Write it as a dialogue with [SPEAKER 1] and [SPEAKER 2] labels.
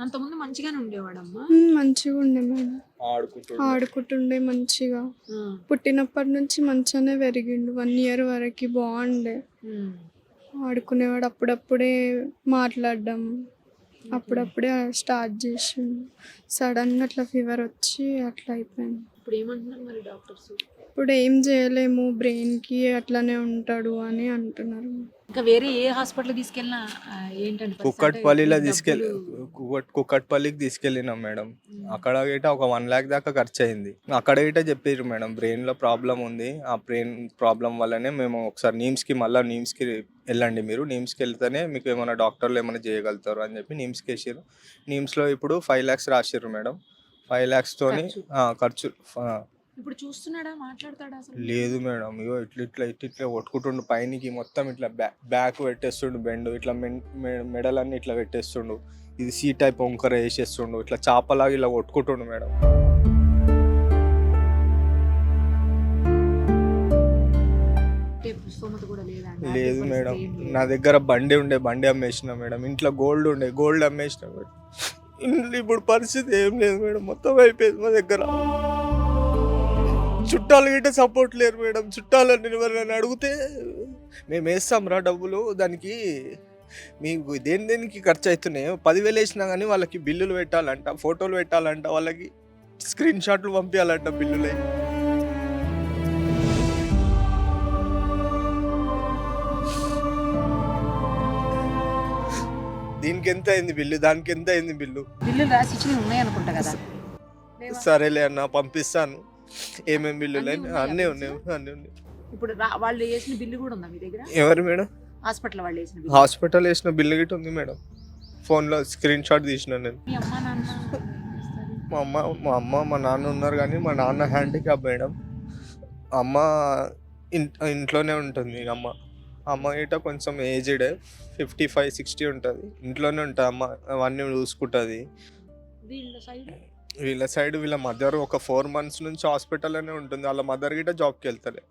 [SPEAKER 1] అంతకుముందు మంచిగానే ఉండేవాడమ్మా.
[SPEAKER 2] మంచిగా ఉండే మేడం,
[SPEAKER 3] ఆడుకుంటుండే.
[SPEAKER 2] ఆడుకుంటుండే మంచిగా.
[SPEAKER 1] ఆ.
[SPEAKER 2] పుట్టినప్పటి నుంచి మంచిగానే పెరిగిండు, 1 ఇయర్ వరకు బాగుండే.
[SPEAKER 1] ఉమ్.
[SPEAKER 2] ఆడుకునేవాడు, అప్పుడప్పుడే మాట్లాడడం అప్పుడప్పుడే స్టార్ట్ చేసిండు. సడన్గా అట్లా ఫీవర్ వచ్చి అట్లా అయిపోయింది.
[SPEAKER 1] ఇప్పుడు ఏమంటున్నారు మరి డాక్టర్స్?
[SPEAKER 2] ఇప్పుడు ఏం చేయలేము, బ్రెయిన్కి అట్లానే ఉంటాడు అని అంటున్నారు.
[SPEAKER 1] ఇంకా వేరే ఏ హాస్పిటల్ తీసుకెళ్ళినా ఏంటంటే
[SPEAKER 3] కుక్కట్పల్లిలో కుక్కట్పల్లికి తీసుకెళ్ళినాం మేడం. అక్కడ గిట ఒక 1 lakh దాకా ఖర్చు అయింది. అక్కడ గిట చెప్పారు మేడం బ్రెయిన్ లో ప్రాబ్లం ఉంది, ఆ బ్రెయిన్ ప్రాబ్లం వల్లనే మేము ఒకసారి నీమ్స్కి వెళ్ళండి, మీరు నీమ్స్కి వెళ్తేనే మీకు ఏమైనా డాక్టర్లు ఏమైనా చేయగలుగుతారు అని చెప్పి నీమ్స్కి వేసారు. నీమ్స్లో ఇప్పుడు 5 lakhs రాసిర్రు మేడం. 5 lakhs తోని ఖర్చు.
[SPEAKER 1] ఇప్పుడు చూస్తున్నాడా, మాట్లాడతాడా అసలు?
[SPEAKER 3] లేదు మేడం, ఇగో ఇట్లా కొట్టుకుంటుండు పైనకి మొత్తం, ఇట్లా బ్యాక్ పెట్టేస్తుండు, బెండ్ ఇట్లా మెడలన్నీ ఇట్లా పెట్టేస్తుండు, ఇది సీ టైప్ వంకర వేసేస్తుండు, ఇట్లా చాపలాగా ఇలా కొట్టుకుంటుండు మేడం. లేదు మేడం, నా దగ్గర బండి ఉండే, బండి అమ్మేసిన మేడం. ఇంట్లో గోల్డ్ ఉండే, గోల్డ్ అమ్మేసిన మేడం. ఇప్పుడు పరిస్థితి ఏం లేదు మేడం, మొత్తం అయిపోయింది మా దగ్గర. చుట్టాలు గిట్ట సపోర్ట్ లేరు మేడం. చుట్టాలని ఎవరైనా అడిగితే మేము వేస్తాం రా డబ్బులు, దానికి మీకు దేనికి ఖర్చు అవుతున్నాయి, 10,000 వేసినా కానీ వాళ్ళకి బిల్లులు పెట్టాలంట, ఫోటోలు పెట్టాలంట, వాళ్ళకి స్క్రీన్ షాట్లు పంపించాలంట బిల్లులై. దీనికి ఎంత అయింది బిల్లు, దానికి ఎంత అయింది బిల్లు.
[SPEAKER 1] బిల్లులు రాసి ఇచ్చినవి ఉన్నాయి అనుకుంటా కదా.
[SPEAKER 3] సరేలే అన్న, పంపిస్తాను. ఏమేమి బిల్లులు అన్నీ ఉన్నాయి.
[SPEAKER 1] ఇప్పుడు వాళ్ళు వేసిన బిల్లు కూడా ఉందా మీ దగ్గర?
[SPEAKER 3] ఎవరు మేడం?
[SPEAKER 1] హాస్పిటల్ వాళ్ళు వేసిన బిల్లు.
[SPEAKER 3] హాస్పిటల్ వేసిన బిల్లు గిట్ట ఉంది మేడం, ఫోన్లో స్క్రీన్ షాట్ తీసిన నేను.
[SPEAKER 1] మీ అమ్మ నాన్న?
[SPEAKER 3] మా అమ్మ మా నాన్న ఉన్నారు, కానీ మా నాన్న హ్యాండిక్యాప్ మేడం. అమ్మ ఇంట్లోనే ఉంటుంది. అమ్మ గిట్ట కొంచెం ఏజ్డ్, 55-60 ఉంటుంది. ఇంట్లోనే ఉంటుంది అమ్మ, అవన్నీ చూసుకుంటుంది. వీళ్ళ సైడ్ వీళ్ళ మదర్ ఒక 4 months నుంచి హాస్పిటల్లోనే ఉంటుంది. వాళ్ళ మదర్ గిట్ట జాబ్కి వెళ్తారు.